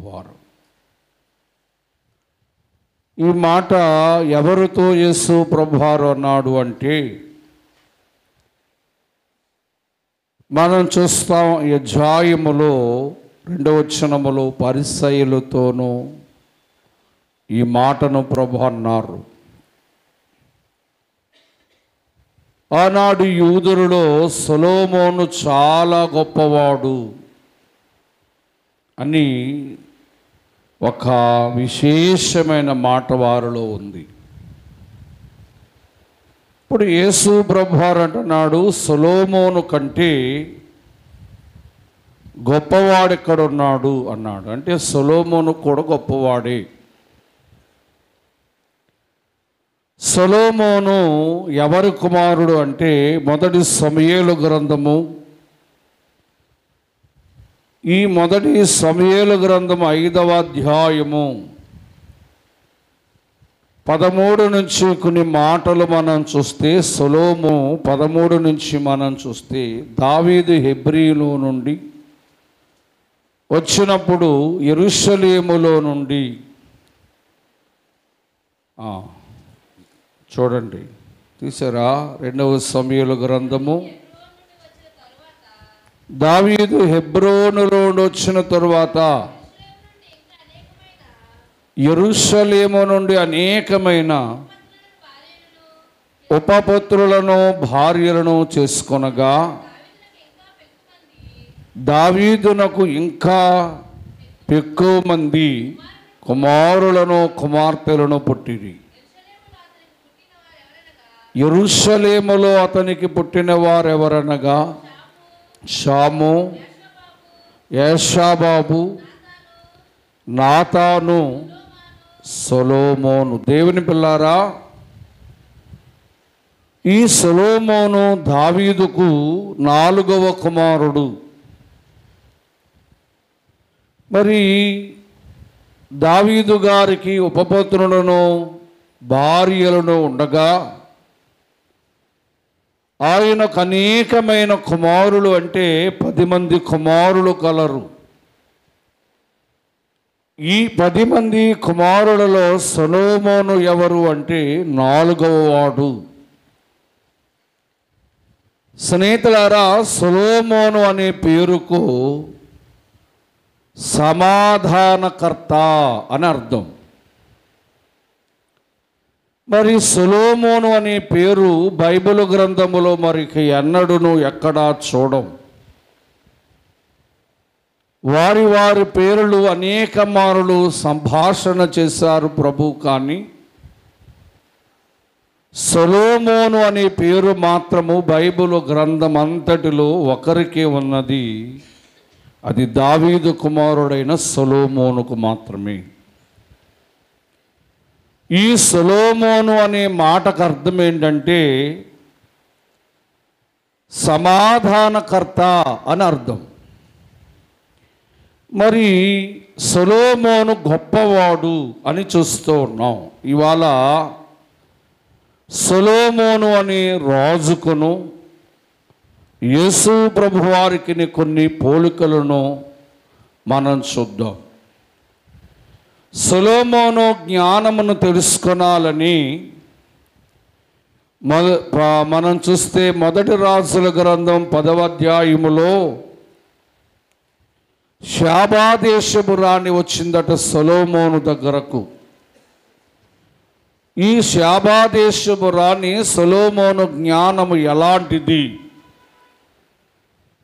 వారు ఈ మాట ఎవరితో యేసు ప్రభువారు అన్నాడు అంటే, మనం చూస్తాం యెషయాములో 2వ వచనములో పరిసయ్యులతోనూ ఈ మాటను ప్రభువు అన్నారు. ఆనాడు యూదులలో సొలొమోను చాలా గొప్పవాడు అని ఒక విశేషమైన మాట వారిలో ఉంది. ఇప్పుడు యేసు ప్రభువారు అంటున్నాడు, సొలొమోను కంటే గొప్పవాడు ఎక్కడున్నాడు అన్నాడు. అంటే సొలొమోను కూడా గొప్పవాడే. సొలొమోను ఎవరి కుమారుడు అంటే, మొదటి సమూయేలు గ్రంథము, ఈ మొదటి సమూయేలు గ్రంథము 5వ అధ్యాయము 13 నుంచి కొన్ని మాటలు మనం చూస్తే, సొలొమోను 13 నుంచి మనం చూస్తే, దావీదు హెబ్రీలో నుండి వచ్చినప్పుడు యెరూషలేములో నుండి చూడండి, తీసారా? 2వ సమూయేలు గ్రంథము, దావీదు హెబ్రోనులో వచ్చిన తరువాత యెరూషలేము నుండి అనేకమైన ఉపపుత్రులను భార్యలను చేసుకొనగా, దావీదునకు ఇంకా ఎక్కువ మంది కుమారులను కుమార్తెలను పుట్టిరి. యెరూషలేములో అతనికి పుట్టిన వారెవరనగా, షాము, యోషాబాబు, నాతాను, సొలొమోను. దేవుని పిల్లారా, ఈ సొలొమోను దావీదుకు 4వ కుమారుడు. మరి దావీదు గారికి ఉపపుత్రులను భార్యలను ఉండగా, ఆయనకు అనేకమైన కుమారులు, అంటే 10 మంది కుమారులు కలరు. ఈ 10 మంది కుమారులలో సొలొమోను ఎవరు అంటే 4వ వాడు. స్నేహితులారా, సొలొమోను అనే పేరుకు సమాధానకర్త అని అర్థం. మరి సొలొమోను అనే పేరు బైబిల్ గ్రంథములో మరికి ఎన్నడూను ఎక్కడా చూడం. వారి వారి పేర్లు అనేక మారులు సంభాషణ చేశారు ప్రభు, కానీ సొలొమోను అనే పేరు మాత్రము బైబిల్ గ్రంథం అంతటిలో ఒకరికే ఉన్నది. అది దావీదు కుమారుడైన సొలొమోనుకు మాత్రమే. ఈ సొలొమోను అనే మాటకు అర్థం ఏంటంటే సమాధానకర్త అని అర్థం. మరి సొలొమోను గొప్పవాడు అని చూస్తూ ఉన్నాం. ఇవాళ సొలొమోను అనే రాజుకును యేసు ప్రభువారికి కొన్ని పోలికలను మనం చూద్దాం. సొలొమోను జ్ఞానమును తెలుసుకొనాలని మనం చూస్తే మొదటి రాజుల గ్రంథం 10వ అధ్యాయములో షాబా దేశపు రాణి వచ్చిందట సొలొమోను దగ్గరకు. ఈ షాబా దేశపు రాణి సొలొమోను జ్ఞానము ఎలాంటిది,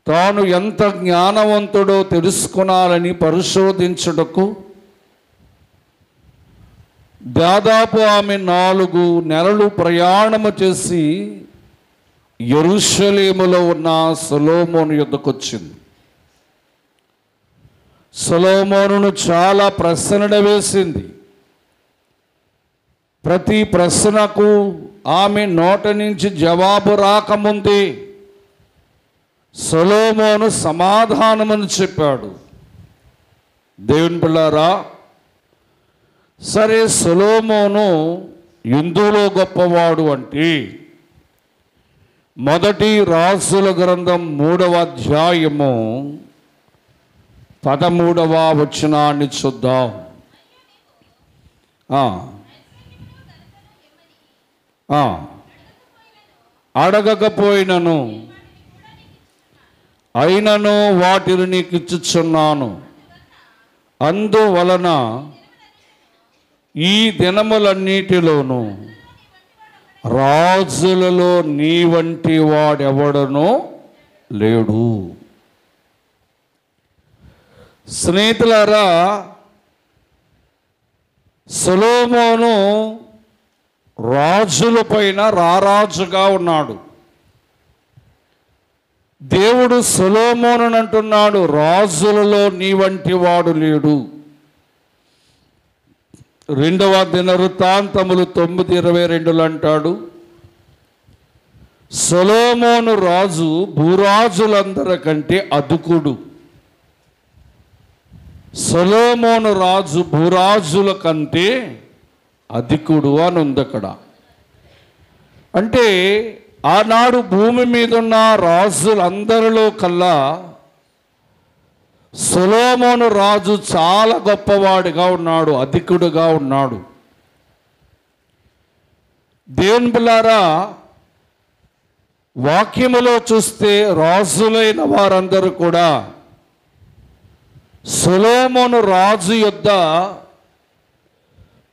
తాను ఎంత జ్ఞానవంతుడో తెలుసుకొనాలని పరిశోధించుటకు దాదాపు ఆమె 4 నెలలు ప్రయాణము చేసి యెరూషలేములో ఉన్న సొలొమోను యొద్దకు వచ్చింది. సొలొమోనును చాలా ప్రశ్నలు వేసింది. ప్రతి ప్రశ్నకు ఆమె నోట నుంచి జవాబు రాకముందే సొలొమోను సమాధానమని చెప్పాడు. దేవుని పిల్లారా, సరే సొలొమోను ఎందులో గొప్పవాడు అంటే, మొదటి రాజుల గ్రంథం 3వ అధ్యాయము 13వ వచనాన్ని చూద్దాం. అడగకపోయినను అయినను వాటిని నీకు ఇచ్చుచున్నాను. అందువలన ఈ దినములన్నిటిలోనూ రాజులలో నీ వంటి వాడెవడనో లేడు. స్నేహితులారా, సొలొమోను రాజుల పైన రారాజుగా ఉన్నాడు. దేవుడు సొలొమోనును అంటున్నాడు, రాజులలో నీ వంటి వాడు లేడు. 2వ దినవృత్తాంతములు 9:22 అంటాడు, సొలొమోను రాజు భూరాజులందరికంటే అధికుడు. సొలొమోను రాజు భూరాజుల కంటే అధికుడు అని ఉంది అక్కడ. అంటే ఆనాడు భూమి మీద ఉన్న రాజులందరిలో కల్లా సొలొమోను రాజు చాలా గొప్పవాడిగా ఉన్నాడు, అధికుడుగా ఉన్నాడు. దేవుని బిడ్డలారా, వాక్యములో చూస్తే రాజులైన వారందరూ కూడా సొలొమోను రాజు యొద్ద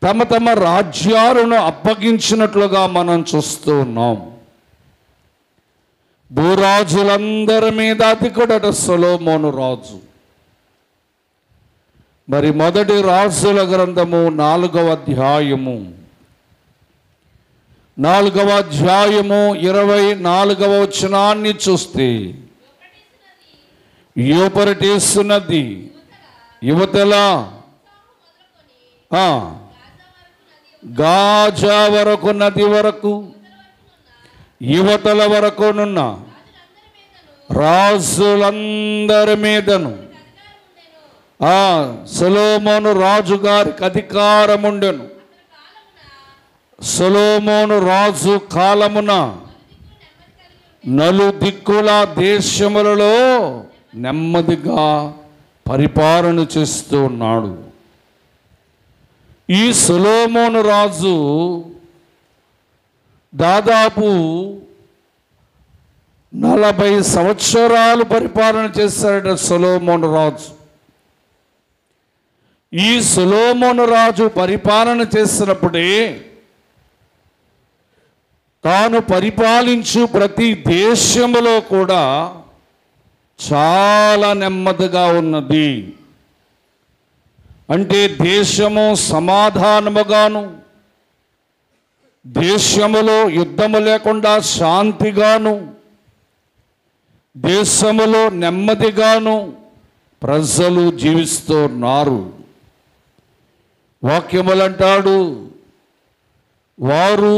తమ తమ రాజ్యాలను అప్పగించినట్లుగా మనం చూస్తూ ఉన్నాం. భూరాజులందరి మీద అధికుడట సొలొమోను రాజు. మరి మొదటి రాజుల గ్రంథము 4వ అధ్యాయము 24వ వచనాన్ని చూస్తే, యూఫ్రటీసు నది యువతల గాజా వరకు నది వరకు యువతల వరకునున్న రాజులందరి మీదను సొలొమోను రాజు గారికి అధికారం ఉండెను. సొలొమోను రాజు కాలమున నలుదిక్కుల దేశములలో నెమ్మదిగా పరిపాలన చేస్తూ ఉన్నాడు. ఈ సొలొమోను రాజు దాదాపు 40 సంవత్సరాలు పరిపాలన చేశాడట సొలొమోను రాజు. ఈ సొలొమోను రాజు పరిపాలన చేసినప్పుడే తాను పరిపాలించు ప్రతి దేశములో కూడా చాలా నెమ్మదిగా ఉన్నది. అంటే దేశము సమాధానముగాను, దేశములో యుద్ధము లేకుండా శాంతిగాను, దేశములో నెమ్మదిగాను ప్రజలు జీవిస్తున్నారు. వాక్యములంటాడు, వారు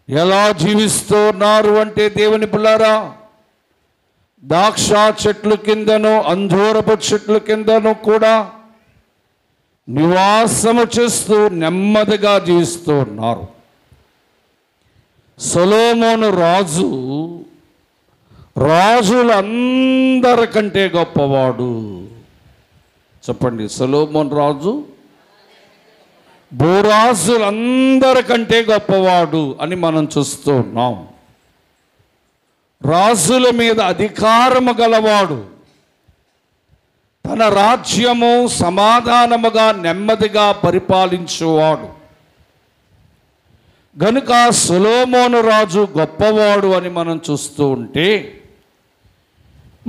ఎలా జీవిస్తున్నారు అంటే, దేవుని పిల్లారా, ద్రాక్ష చెట్లు కిందను అంజూరపు చెట్ల కిందను కూడా నివాసము చేస్తూ నెమ్మదిగా జీవిస్తూ ఉన్నారు. సొలొమోను రాజు రాజులందరికంటే గొప్పవాడు. చెప్పండి, సొలొమోను రాజు భూరాజులందరికంటే గొప్పవాడు అని మనం చూస్తూ ఉన్నాం. రాజుల మీద అధికారము గలవాడు, తన రాజ్యము సమాధానముగా నెమ్మదిగా పరిపాలించువాడు. గనుక సొలొమోను రాజు గొప్పవాడు అని మనం చూస్తూ ఉంటే,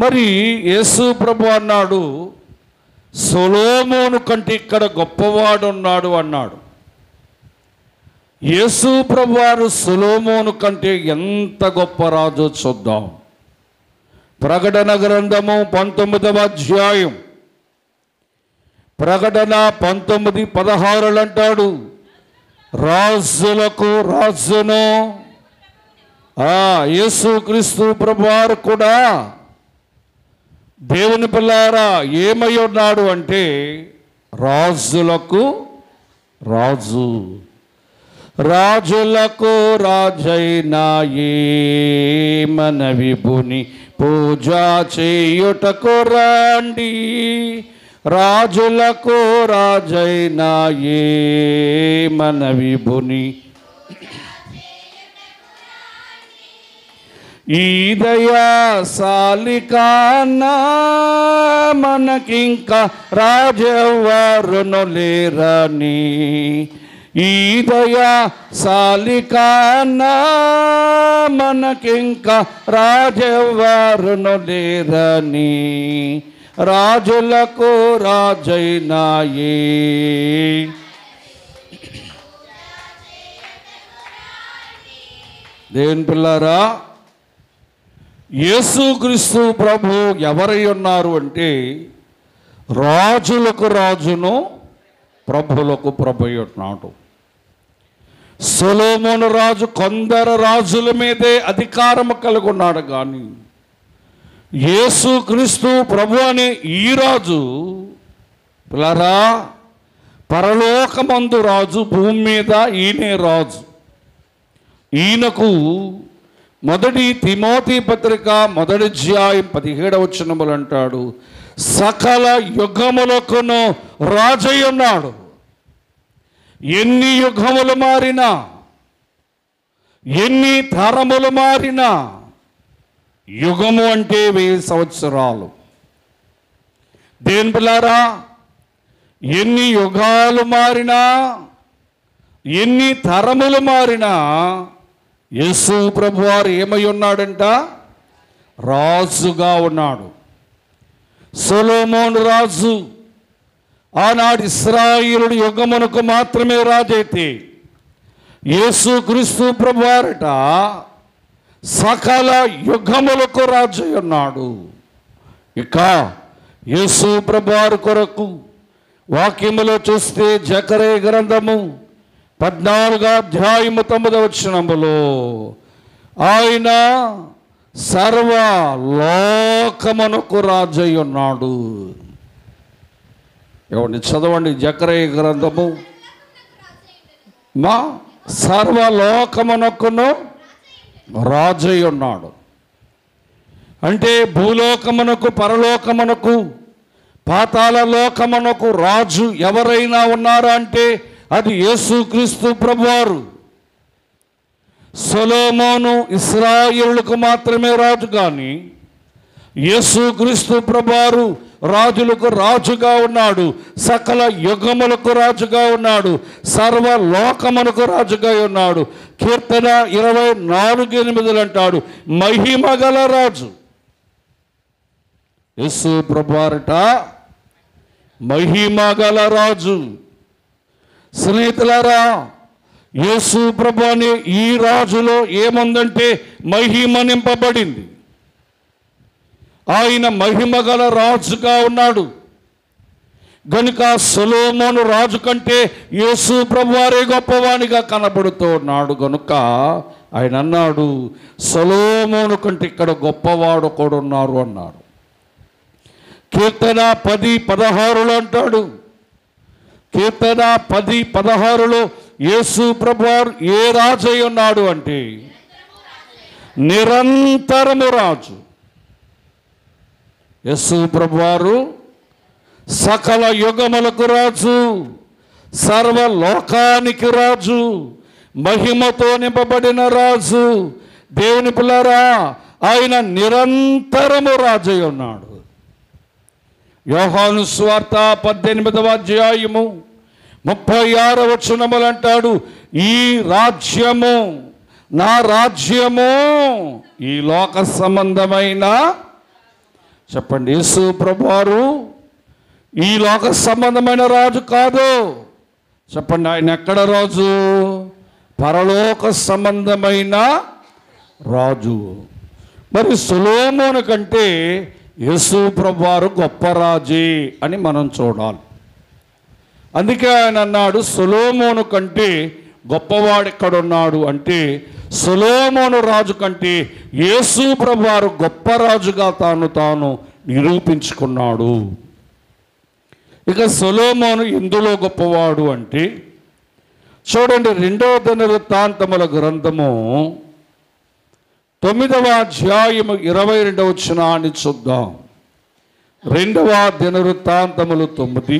మరి యేసు ప్రభు అన్నాడు, సొలొమోను కంటే ఇక్కడ గొప్పవాడు ఉన్నాడు అన్నాడు. యేసు ప్రభు వారు సొలొమోను కంటే ఎంత గొప్ప రాజో చూద్దాం. ప్రకటన గ్రంథము 19వ అధ్యాయం ప్రకటన 19:16 అంటాడు, రాజులకు రాజును యేసుక్రీస్తు ప్రభువారు కూడా దేవుని పిల్లారా ఏమై ఉన్నాడు అంటే రాజులకు రాజు, రాజులకు రాజైన మన విభుని పూజ చేయుటకు రండి, రాజులకు రాజైన మన విభుని ఈ దయాశాలికానా మనకింకా రాజెవ్వరును లేరని, ఈ దయాశాలికానా మనకింకా రాజెవ్వరును లేరని, రాజులకు రాజైనాయే. దేవుని పిల్లారా, యేసుక్రీస్తు ప్రభు ఎవరై ఉన్నారు అంటే రాజులకు రాజును ప్రభులకు ప్రభు ఉన్నాడు. సొలొమోను రాజు కొందరు రాజుల మీదే అధికారము కలిగి ఉన్నాడు, కానీ యేసుక్రీస్తు ప్రభు అనే ఈ రాజు పిల్లరా పరలోకమందు రాజు, భూమి మీద ఈయనే రాజు. ఈయనకు మొదటి తిమోతి పత్రిక 1 అధ్యాయం 17వ వచనములు అంటాడు, సకల యుగములకును రాజై ఉన్నాడు. ఎన్ని యుగములు మారినా, ఎన్ని తరములు మారినా, యుగము అంటే 1000 సంవత్సరాలు. దేని పిల్లారా, ఎన్ని యుగాలు మారినా, ఎన్ని తరములు మారినా యేసు ప్రభువారు ఏమై ఉన్నాడంట? రాజుగా ఉన్నాడు. సొలొమోను రాజు ఆనాడు ఇశ్రాయేలు యుగమునకు మాత్రమే రాజైతే, యేసుక్రీస్తు ప్రభువారట సకల యుగములకు రాజై ఉన్నాడు. ఇక యేసు ప్రభువారి కొరకు వాక్యములో చూస్తే జకరియా గ్రంథము 14వ అధ్యాయము 9వ వచనములో ఆయన సర్వలోకమునకు రాజై ఉన్నాడు. ఏమండి, చదవండి జకరియా గ్రంథము. మా సర్వలోకమునకును రాజై ఉన్నాడు అంటే భూలోకమునకు, పరలోకమునకు, పాతాళ లోకమునకు రాజు ఎవరైనా ఉన్నారా అంటే అది యేసుక్రీస్తు ప్రభువారు. సొలొమోను ఇశ్రాయేలుకు మాత్రమే రాజు, కానీ యేసుక్రీస్తు ప్రభువారు రాజులకు రాజుగా ఉన్నాడు, సకల యుగములకు రాజుగా ఉన్నాడు, సర్వలోకమునకు రాజుగా ఉన్నాడు. కీర్తన 24:8 అంటాడు, మహిమగల రాజు. యేసు ప్రభువారట మహిమగల రాజు. స్నేహితులారా, యేసు ప్రభు అనే ఈ రాజులో ఏముందంటే మహిమ నింపబడింది. ఆయన మహిమగల రాజుగా ఉన్నాడు గనుక సొలొమోను రాజు కంటే యేసు ప్రభువారే గొప్పవానిగా కనబడుతూ ఉన్నాడు. గనుక ఆయన అన్నాడు, సొలొమోను కంటే ఇక్కడ గొప్పవాడు కూడా ఉన్నారు అన్నాడు. కీర్తన 10:16 అంటాడు, కీర్తన 10:16 యేసు ప్రభువారు ఏ రాజు అయి ఉన్నాడు అంటే నిరంతరము రాజు. యేసు ప్రభువారు సకల యుగములకు రాజు, సర్వలోకానికి రాజు, మహిమతో నింపబడిన రాజు. దేవుని పిల్లరా, ఆయన నిరంతరము రాజు అయి ఉన్నాడు. యోహాను సువార్త 18వ అధ్యాయము 36వ వచనములు అంటాడు, ఈ రాజ్యము నా రాజ్యము ఈ లోక సంబంధమైన, చెప్పండి, యేసు ప్రభువారు ఈ లోక సంబంధమైన రాజు కాదు. చెప్పండి, ఆయన ఎక్కడ రాజు? పరలోక సంబంధమైన రాజు. మరి సొలొమోను కంటే యేసు ప్రభువారు గొప్ప రాజే అని మనం చూడాలి. అందుకే ఆయన అన్నాడు, సొలొమోను కంటే గొప్పవాడు ఎక్కడున్నాడు అంటే సొలొమోను రాజు కంటే యేసు ప్రభువారు గొప్ప రాజుగా తాను నిరూపించుకున్నాడు. ఇక సొలొమోను ఎందులో గొప్పవాడు అంటే చూడండి, 2వ దినవృత్తాంతముల గ్రంథము 9వ అధ్యాయము 22వ వచనాన్ని చూద్దాం. 2వ దినవృత్తాంతములు 9.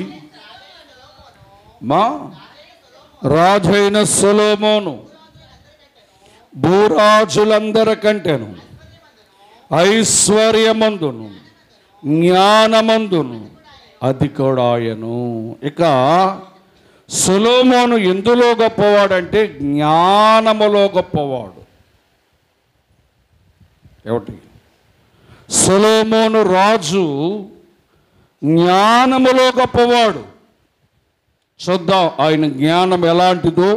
మా రాజైన సొలొమోను భూరాజులందరికంటేను ఐశ్వర్యమందును జ్ఞానమందును అధికుడాయను. ఇక సొలొమోను ఎందులో గొప్పవాడంటే జ్ఞానములో గొప్పవాడు. ఏమిటి? సొలొమోను రాజు జ్ఞానములో గొప్పవాడు. చూద్దాం ఆయన జ్ఞానం ఎలాంటిదో.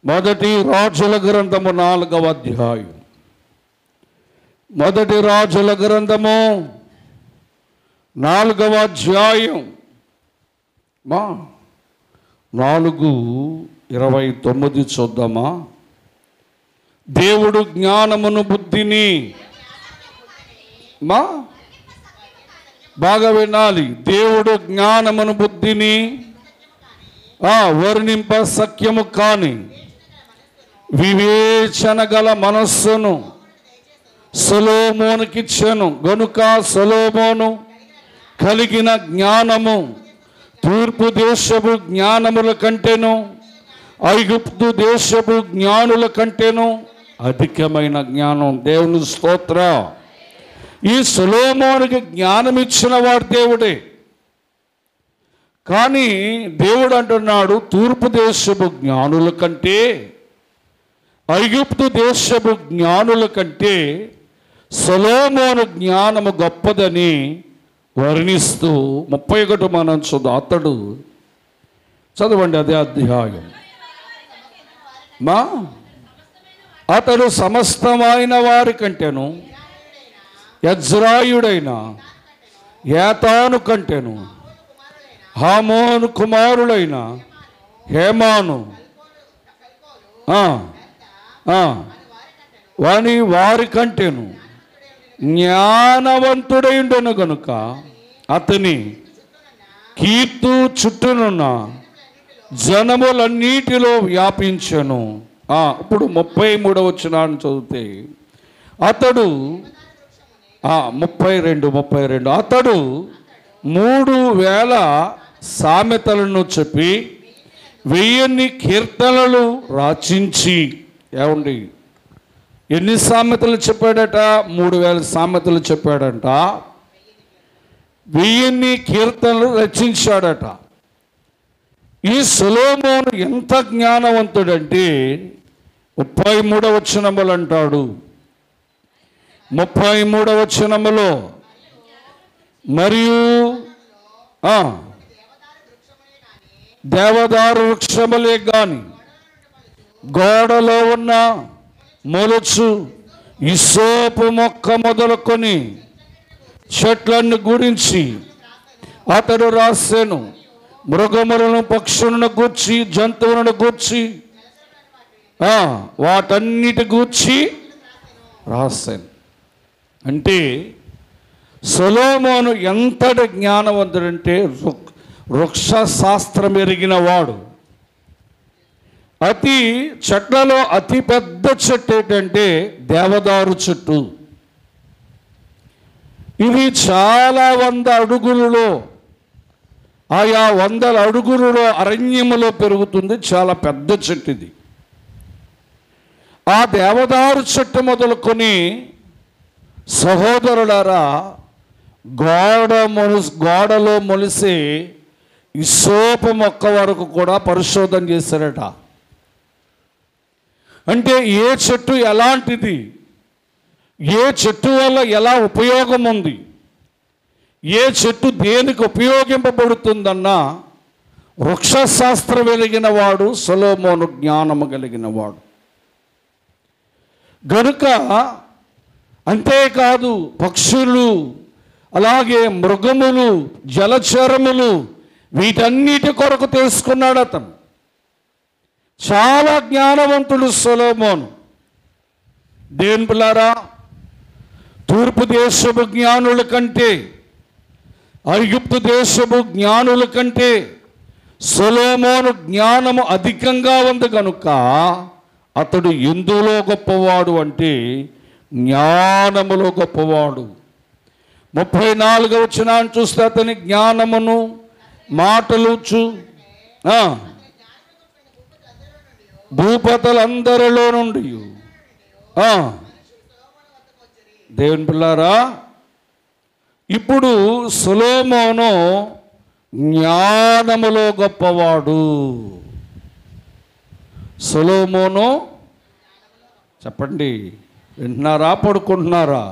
మొదటి రాజుల గ్రంథము 4వ అధ్యాయం. మొదటి రాజుల గ్రంథము 4వ అధ్యాయం 4:29 చూద్దామా. దేవుడు జ్ఞానమును బుద్ధిని బాగా వినాలి. దేవుడు జ్ఞానమును బుద్ధిని వర్ణింప సఖ్యము కాని వివేచన గల మనస్సును సొలొమోనుకిచ్చెను. గనుక సొలొమోను కలిగిన జ్ఞానము తూర్పు దేశపు జ్ఞానముల కంటేను ఐగుప్తు దేశపు జ్ఞానుల కంటేను అధికమైన జ్ఞానం. దేవుని స్తోత్ర. ఈ సొలొమోనుకి జ్ఞానం ఇచ్చిన వాడు దేవుడే. కానీ దేవుడు అంటున్నాడు తూర్పు దేశపు జ్ఞానుల కంటే ఐగుప్తు దేశపు జ్ఞానుల కంటే సొలొమోను జ్ఞానము గొప్పదని వర్ణిస్తూ 31 మనం చూద్దాం. అతడు చదవండి అదే అధ్యాయం. అతడు సమస్తమైన వారి కంటేను యజ్రాయుడైన ఏతాను కంటేను హామోను కుమారులైన హేమాను వారి కంటేను జ్ఞానవంతుడైండును గనుక అతని కీర్తు చుట్టూనున్న జనములన్నిటిలో వ్యాపించెను. ఇప్పుడు 33వ వచనాన్ని చదివితే అతడు 32 అతడు 3000 సామెతలను చెప్పి 1000 కీర్తనలు రాచించి. ఏమండి ఎన్ని సామెతలు చెప్పాడట? 3000 సామెతలు చెప్పాడంట. 1000 కీర్తనలు రచించాడట. ఈ సొలొమోను ఎంత జ్ఞానవంతుడంటే 33వ వచనములు అంటాడు. 33వ వచనములో మరియు దేవదారు వృక్షములే గాని గోడలో ఉన్న మొలుచు ఇసోపు మొక్క మొదలుకొని చెట్లను గురించి అతడు రాసెను. మృగములను పక్షులను గూర్చి జంతువులను గూర్చి వాటన్నిటి గూర్చి రాసెను. అంటే సొలొమోను ఎంతటి జ్ఞానవంతుడంటే వృక్ష శాస్త్రం ఎరిగిన వాడు. చెట్లలో అతి పెద్ద చెట్టు ఏంటంటే దేవదారు చెట్టు. ఇది చాలా 100 అడుగులలో ఆయా 100 అడుగులలో అరణ్యములో పెరుగుతుంది. చాలా పెద్ద చెట్టు ఇది. ఆ దేవదారు చెట్టు మొదలుకొని సహోదరులారా గోడలో మొలిసే ఇసోపు మొక్క వరకు కూడా పరిశోధన చేశారట. అంటే ఏ చెట్టు ఎలాంటిది, ఏ చెట్టు వల్ల ఎలా ఉపయోగం ఉంది, ఏ చెట్టు దేనికి ఉపయోగింపబడుతుందన్న వృక్షశాస్త్రం వెలిగిన వాడు సొలొమోను. జ్ఞానము కలిగిన వాడు గనుక అంతేకాదు పక్షులు అలాగే మృగములు జలచరములు వీటన్నిటి కొరకు తెలుసుకున్నాడు అతను. చాలా జ్ఞానవంతుడు సొలొమోను. దేవుని పిల్లారా, తూర్పు దేశపు జ్ఞానుల కంటే ఐగుప్తు దేశపు జ్ఞానుల కంటే సొలొమోను జ్ఞానము అధికంగా ఉంది కనుక అతడు ఎందులో గొప్పవాడు అంటే జ్ఞానములో గొప్పవాడు. 34వ వచనాన్ని చూస్తే అతని జ్ఞానమును మాటలు భూపతులందరిలో నుండి దేవుని పిల్లారా, ఇప్పుడు సొలొమోను జ్ఞానములో గొప్పవాడు. సొలొమోను, చెప్పండి, వింటున్నారా, పడుకుంటున్నారా?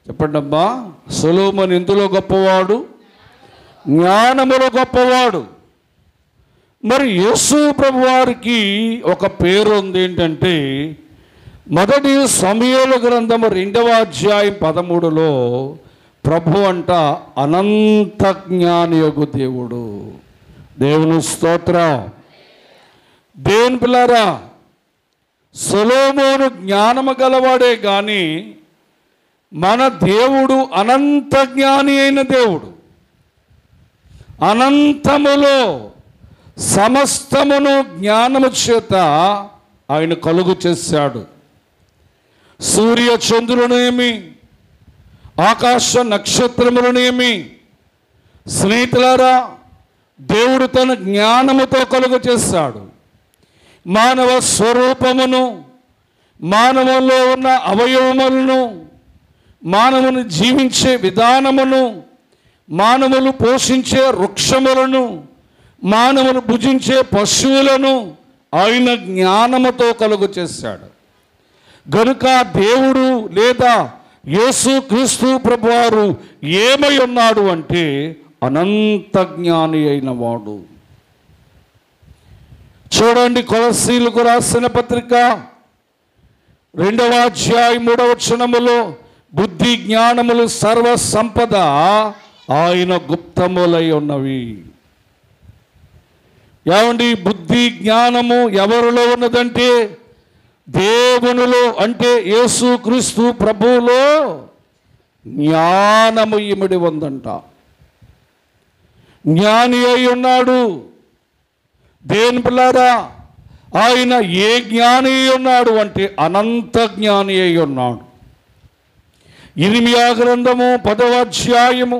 చెప్పండి అమ్మా. సొలొమోను ఎందులో గొప్పవాడు? జ్ఞానములో గొప్పవాడు. మరి యేసు ప్రభు వారికి ఒక పేరు ఉంది. ఏంటంటే మొదటి సమూయేలు గ్రంథము 2వ అధ్యాయం 13లో ప్రభు అంట అనంత జ్ఞానియగు దేవుడు. దేవుని స్తోత్రం. దేవుని పిల్లారా, సొలొమోను జ్ఞానము గలవాడే కానీ మన దేవుడు అనంత జ్ఞాని అయిన దేవుడు. అనంతములో సమస్తమును జ్ఞానము చేత ఆయన కలుగు చేశాడు. సూర్య చంద్రులనేమి, ఆకాశ నక్షత్రములనేమి, స్నేహితులారా, దేవుడు తన జ్ఞానముతో కలుగు చేశాడు. మానవ స్వరూపమును, మానవులో ఉన్న అవయవములను, మానవుని జీవించే విధానమును, మానవులు పోషించే వృక్షములను, మానవులు భుజించే పశువులను ఆయన జ్ఞానముతో కలుగు చేశాడు. గనుక దేవుడు లేదా యేసు క్రీస్తు ప్రభువారు ఏమై ఉన్నాడు అంటే అనంత జ్ఞాని అయిన వాడు. చూడండి, కొలస్సీలకు రాసిన పత్రిక 2వ అధ్యాయం 3వ వచనములో బుద్ధి జ్ఞానములు సర్వ సంపద ఆయన గుప్తములై ఉన్నవి. ఏమండి, బుద్ధి జ్ఞానము ఎవరిలో ఉన్నదంటే దేవునిలో, అంటే యేసు క్రీస్తు ప్రభువులో జ్ఞానము ఇమిడి ఉందంట. జ్ఞాని అయి ఉన్నాడు. దేవుని పిల్లారా, ఆయన ఏ జ్ఞాని అయి ఉన్నాడు అంటే అనంత జ్ఞాని అయి ఉన్నాడు. ఇర్మియా గ్రంథము 10వ అధ్యాయము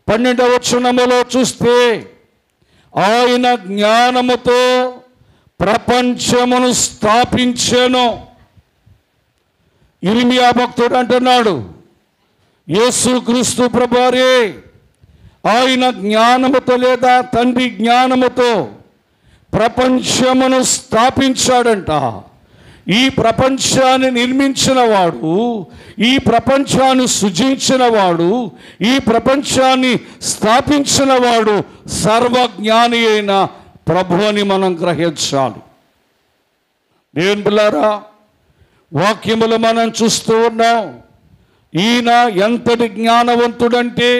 12వ వచనములో చూస్తే ఆయన జ్ఞానముతో ప్రపంచమును స్థాపించెను. ఇర్మియా భక్తుడు అంటున్నాడు, యేసు క్రీస్తు ప్రభువారే ఆయన జ్ఞానముతో లేదా తండ్రి జ్ఞానముతో ప్రపంచమును స్థాపించాడంట. ఈ ప్రపంచాన్ని నిర్మించిన వాడు, ఈ ప్రపంచాన్ని సృజించిన వాడు, ఈ ప్రపంచాన్ని స్థాపించిన వాడు సర్వజ్ఞాని అయిన ప్రభు అని మనం గ్రహించాలి. దేవుని పిల్లారా, వాక్యములు మనం చూస్తూ ఉన్నాం. ఈయన ఎంతటి జ్ఞానవంతుడంటే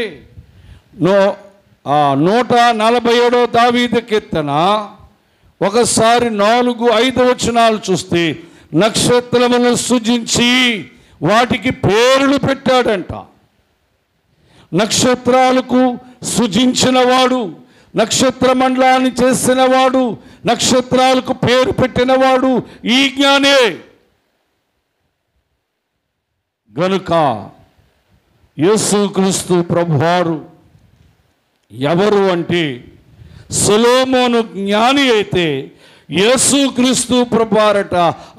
147వ దావీదు కీర్తన ఒకసారి 4-5 వచనాలు చూస్తే నక్షత్రములను సృజించి వాటికి పేర్లు పెట్టాడంట. నక్షత్రాలకు సృజించినవాడు, నక్షత్ర మండలాన్ని చేసినవాడు, నక్షత్రాలకు పేరు పెట్టినవాడు ఈ జ్ఞానే. గనుక యేసుక్రీస్తు ప్రభువారు ఎవరు అంటే సొలొమోను జ్ఞాని అయితే యేసుక్రీస్తు ప్రభువారట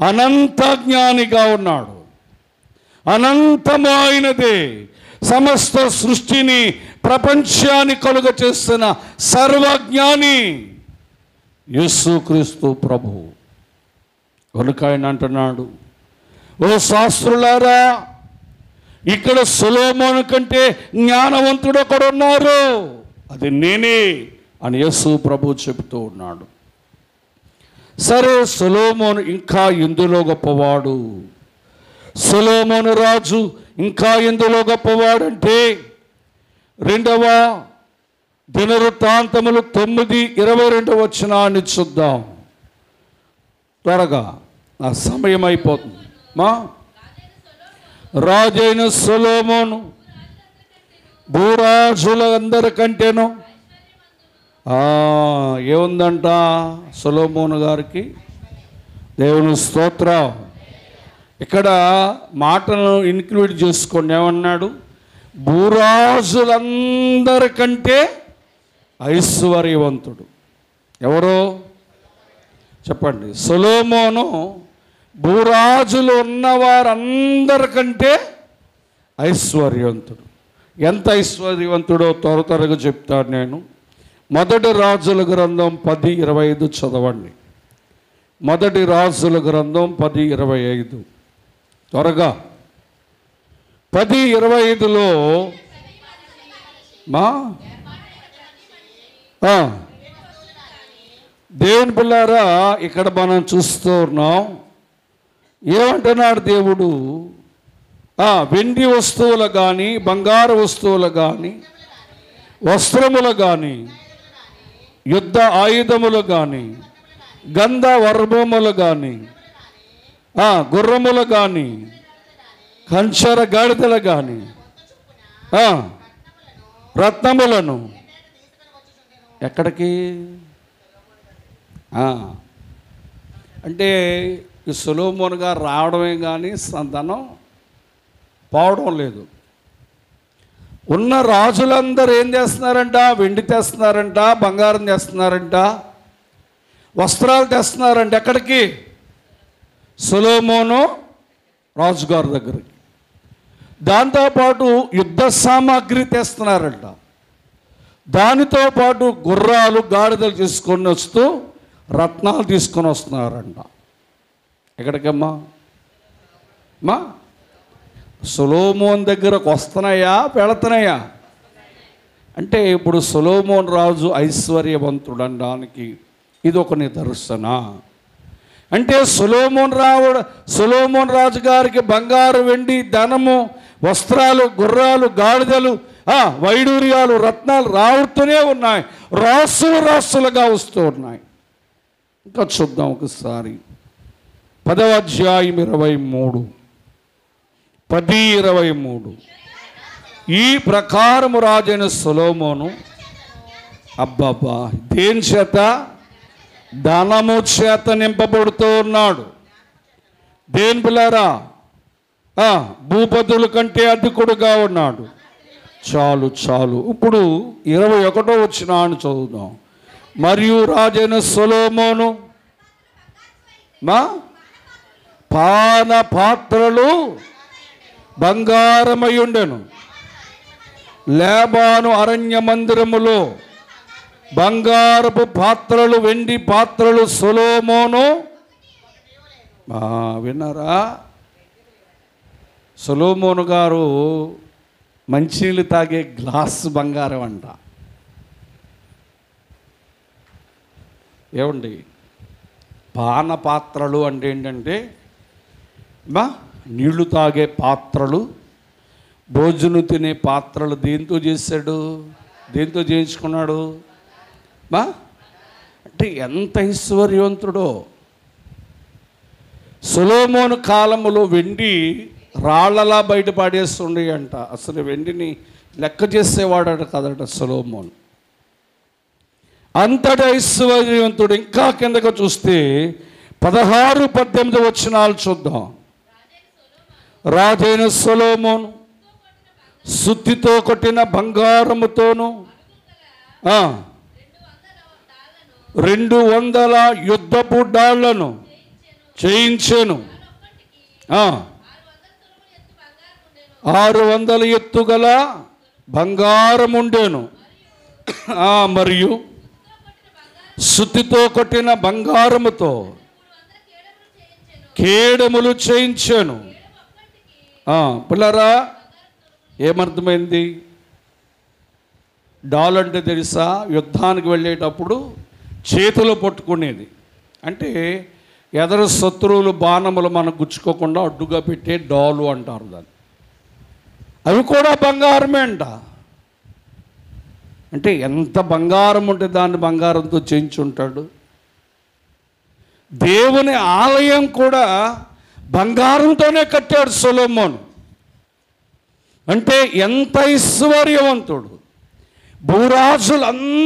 అనంత జ్ఞానిగా ఉన్నాడు. అనంతమైనదే సమస్త సృష్టిని ప్రపంచాన్ని కలుగ చేస్తున్న సర్వజ్ఞాని యేసుక్రీస్తు ప్రభు. కనుక ఆయన అంటున్నాడు, ఓ శాస్త్రులారా, ఇక్కడ సొలొమోను కంటే జ్ఞానవంతుడు ఒకడున్నారు, అది నేనే అని యేసు ప్రభు చెబుతూ ఉన్నాడు. సరే, సొలొమోను ఇంకా ఎందులో గొప్పవాడు? సొలొమోను రాజు ఇంకా ఎందులో గొప్పవాడంటే 2వ దినవృత్తాంతములు 9:22 వచనాన్ని చూద్దాం. త్వరగా, నా సమయం అయిపోతుంది. రాజైన సొలొమోను భూరాజులందరికంటేను ఏముందంట సొలొమోను గారికి? దేవుని స్తోత్రం. ఇక్కడ మాటను ఇన్క్లూడ్ చేసుకోండి. ఏమన్నాడు? భూరాజులందరికంటే ఐశ్వర్యవంతుడు ఎవరో చెప్పండి. సొలొమోను భూరాజులు ఉన్నవారందరికంటే ఐశ్వర్యవంతుడు. ఎంత ఐశ్వర్యవంతుడో త్వరగా చెప్తాను నేను. మొదటి రాజుల గ్రంథం 10:25 చదవండి. మొదటి రాజుల గ్రంథం 10:25 త్వరగా. 10:25లో దేవుని పిల్లారా, ఇక్కడ మనం చూస్తూ ఉన్నాం. ఏమంటున్నాడు దేవుడు? వెండి వస్తువులు కానీ, బంగారు వస్తువులు కానీ, వస్త్రములు కానీ, యుద్ధ ఆయుధములు కానీ, గంధ వర్మములు కానీ, గుర్రములు కానీ, కంచర గాడిదలు కానీ, రత్నములను ఎక్కడికి అంటే ఈ సొలొమోను గారు రావడమే కానీ సంతానం పోవడం లేదు. ఉన్న రాజులందరూ ఏం చేస్తున్నారంట? వెండి తెస్తున్నారంట, బంగారం తెస్తున్నారంట, వస్త్రాలు తెస్తున్నారంట. ఎక్కడికి? సొలొమోను రాజుగారి దగ్గరికి. దాంతోపాటు యుద్ధ సామాగ్రి తెస్తున్నారంట. దానితో పాటు గుర్రాలు గాడిదలు తీసుకొని వస్తూ రత్నాలు తీసుకొని వస్తున్నారంట. ఎక్కడికమ్మా? సొలొమోన్ దగ్గరకు వస్తున్నాయా, వెళుతున్నాయా? అంటే ఇప్పుడు సొలొమోన్ రాజు ఐశ్వర్యవంతుడు అనడానికి ఇది ఒక నిదర్శన. అంటే సొలొమోన్ రాజు గారికి బంగారు, వెండి, ధనము, వస్త్రాలు, గుర్రాలు, గాడిదలు, వైడూర్యాలు, రత్నాలు రావుతూనే ఉన్నాయి. రాసులుగా వస్తూ ఉన్నాయి. ఇంకా చూద్దాం ఒకసారి. 10వ అధ్యాయం 23, 10:23. ఈ ప్రకారము రాజైన సొలొమోను అబ్బాబా దేని చేత? ధనము చేత నింపబడుతూ ఉన్నాడు. దేని పిల్లారా? భూపతుల కంటే అధికుడుగా ఉన్నాడు. చాలు. ఇప్పుడు 21వ వచనాన్ని చదువుదాం. మరియు రాజైన సొలొమోను పాన పాత్రలు బంగారమై ఉండెను. లేబాను అరణ్య మందిరములో బంగారపు పాత్రలు, వెండి పాత్రలు సొలొమోను విన్నారా? సొలొమోను గారు మంచినీళ్ళు తాగే గ్లాస్ బంగారం అంట. ఏమండి? పాన పాత్రలు అంటే ఏంటంటే నీళ్లు తాగే పాత్రలు, భోజనం తినే పాత్రలు. దేంతో చేశాడు? దేంతో చేయించుకున్నాడు? అంటే ఎంత ఐశ్వర్యవంతుడో. సొలొమోను కాలములో వెండి రాళ్లలా బయటపడేస్తుండే అంట. అసలు వెండిని లెక్క చేసేవాడట కదట సొలొమోను. అంతటి ఐశ్వర్యవంతుడు. ఇంకా కిందకు చూస్తే 16-18 వచనాలు చూద్దాం. రాజైన సొలొమోను సుత్తితో కొట్టిన బంగారముతోను 200 యుద్ధపు డాళ్లను చేయించెను. 600 ఎత్తుగల బంగారం ఉండేను. మరియు సుత్తితో కొట్టిన బంగారముతో కేడములు చేయించాను. పిల్లరా, ఏమర్థమైంది? డాల్ అంటే తెలుసా? యుద్ధానికి వెళ్ళేటప్పుడు చేతిలో పట్టుకునేది. అంటే ఎదరు శత్రువులు బాణములు మనం గుచ్చుకోకుండా అడ్డుగా పెట్టే డాలు అంటారు దాన్ని. అవి కూడా బంగారమే అంట. అంటే ఎంత బంగారం ఉంటే దాన్ని బంగారంతో చేయించుంటాడు. దేవుని ఆలయం కూడా బంగారంతోనే కట్టాడు సొలొమోను. అంటే ఎంత ఐశ్వర్యవంతుడు. భూరాజులందరికంటే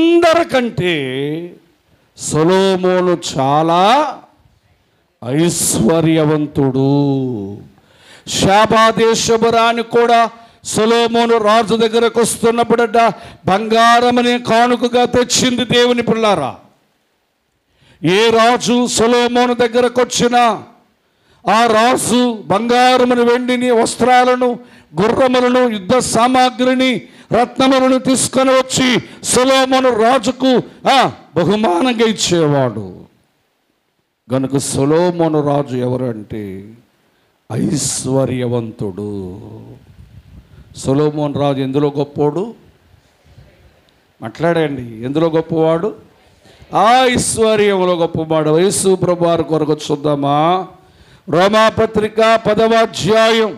సొలొమోను చాలా ఐశ్వర్యవంతుడు. షాబా దేశపు రాణి కూడా సొలొమోను రాజు దగ్గరకు వస్తున్నప్పుడట బంగారమనే కానుకగా తెచ్చింది. దేవుని పిల్లారా, ఏ రాజు సొలొమోను దగ్గరకు వచ్చినా ఆ రాజు బంగారమును, వెండిని, వస్త్రాలను, గుర్రములను, యుద్ధ సామాగ్రిని, రత్నములను తీసుకొని వచ్చి సొలొమోను రాజుకు బహుమానంగా ఇచ్చేవాడు. గనుక సొలొమోను రాజు ఎవరంటే ఐశ్వర్యవంతుడు. సొలొమోను రాజు ఎందులో గొప్పోడు? మాట్లాడండి, ఎందులో గొప్పవాడు? ఐశ్వర్యంలో గొప్పవాడు. యేసు ప్రభువు వారి కొరకు చూద్దామా? రోమాపత్రిక 10వ అధ్యాయం,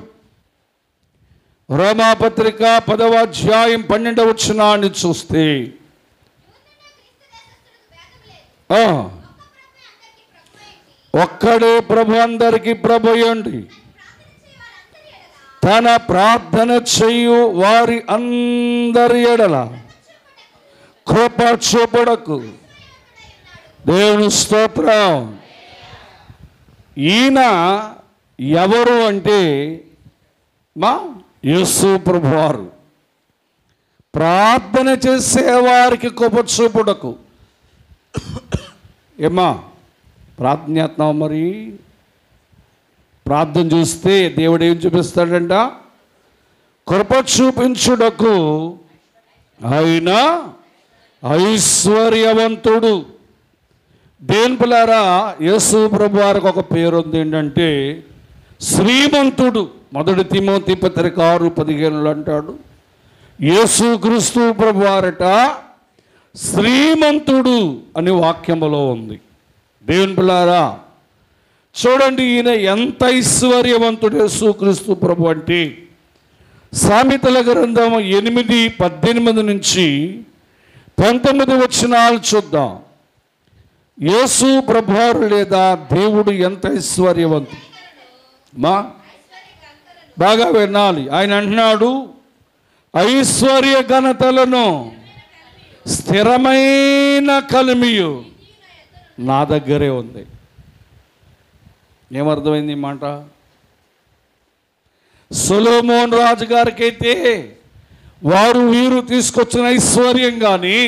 రోమాపత్రిక 10వ అధ్యాయం 12వ వచనాన్ని చూస్తే ఒక్కడే ప్రభు, అందరికీ ప్రభు అయ్యండి. తన ప్రార్థన చేయు వారి అందరి ఎడల కృప చూపుటకు. దేవుని స్తోత్రం. ఈయన ఎవరు అంటే మా యేసు ప్రభువారు. ప్రార్థన చేసేవారికి కృప చూపుటకు. ఏమా ప్రార్థన చేస్తున్నావు? మరి ప్రార్థన చూస్తే దేవుడు ఏం చూపిస్తాడంట? కృప చూపించుటకు ఆయన ఐశ్వర్యవంతుడు. దేవుని పిల్లారా, యేసు ప్రభు వారికి ఒక పేరు ఉంది, ఏంటంటే శ్రీమంతుడు. 1 తిమోతి పత్రిక 6:15 అంటాడు, యేసుక్రీస్తు ప్రభు వారట శ్రీమంతుడు అని వాక్యములో ఉంది. దేవుని పిల్లారా చూడండి, ఈయన ఎంత ఐశ్వర్యవంతుడు యేసుక్రీస్తు ప్రభు అంటే. సామెతల గ్రంథం 8:18 నుంచి 19 వచనాలు చూద్దాం. యేసు ప్రభువారు లేదా దేవుడు ఎంత ఐశ్వర్యవంతుడు మా బాగా వినాలి. ఆయన అంటున్నాడు, ఐశ్వర్య ఘనతలను స్థిరమైన కలిమియు నా దగ్గరే ఉంది. ఏమర్థమైంది ఈ మాట? సొలొమోను రాజు గారికి అయితే వీరు తీసుకొచ్చిన ఐశ్వర్యం కానీ,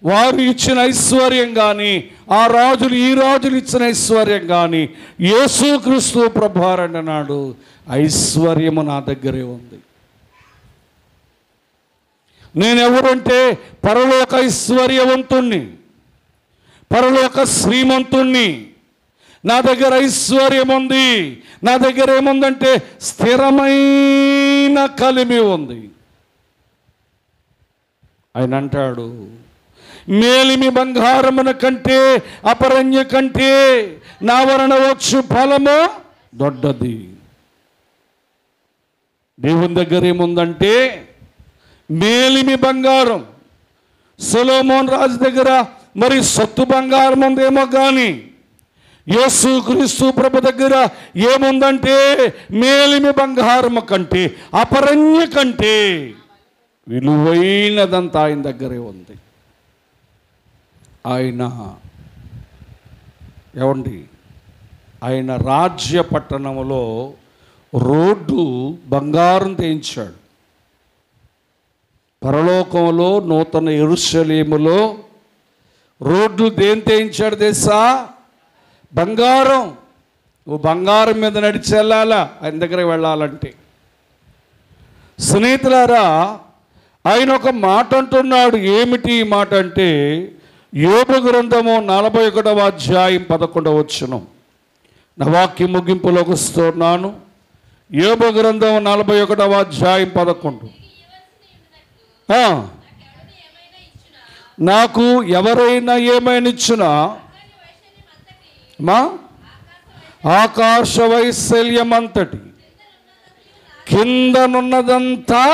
వారు ఇచ్చిన ఐశ్వర్యం కానీ, ఆ రాజులు ఈ రాజులు ఇచ్చిన ఐశ్వర్యం కానీ, యేసుక్రీస్తు ప్రభువారు అన్నాడు, ఐశ్వర్యము నా దగ్గరే ఉంది. నేనెవరంటే పరలోక ఐశ్వర్యవంతుణ్ణి, పరలోక శ్రీమంతుణ్ణి. నా దగ్గర ఐశ్వర్యం ఉంది. నా దగ్గర ఏముందంటే స్థిరమైన కలిమి ఉంది. ఆయన అంటాడు, మేలిమి బంగారమున కంటే, అపరణ్య కంటే నా వలన వచ్చు ఫలము దొడ్డది. దేవుని దగ్గర ఏముందంటే మేలిమి బంగారం. సొలొమోను రాజు దగ్గర మరి సొత్తు బంగారం ఉందేమో కానీ, యేసుక్రీస్తు ప్రభు దగ్గర ఏముందంటే మేలిమి బంగారము కంటే, అపరణ్య కంటే విలువైనదంతా ఆయన దగ్గరే ఉంది. ఆయన ఆయన రాజ్య పట్టణంలో రోడ్డు బంగారం తెయించాడు. పరలోకంలో నూతన యెరూషలేములో రోడ్లు దేని తెయించాడు తెలుసా? బంగారం. నువ్వు బంగారం మీద నడిచి వెళ్ళాలా ఆయన దగ్గరికి వెళ్ళాలంటే. స్నేహితులారా, ఆయన ఒక మాట అంటున్నాడు. ఏమిటి ఈ మాట అంటే, యోబు గ్రంథము 41వ అధ్యాయం 11వ వచనం. నా వాక్యం ముగింపులోకి వస్తున్నాను. యోబు గ్రంథం 41వ అధ్యాయం 11. నాకు ఎవరైనా ఏమైనా ఇచ్చినా మా ఆకాశ వైశల్యం అంతటి కిందనున్నదంతా.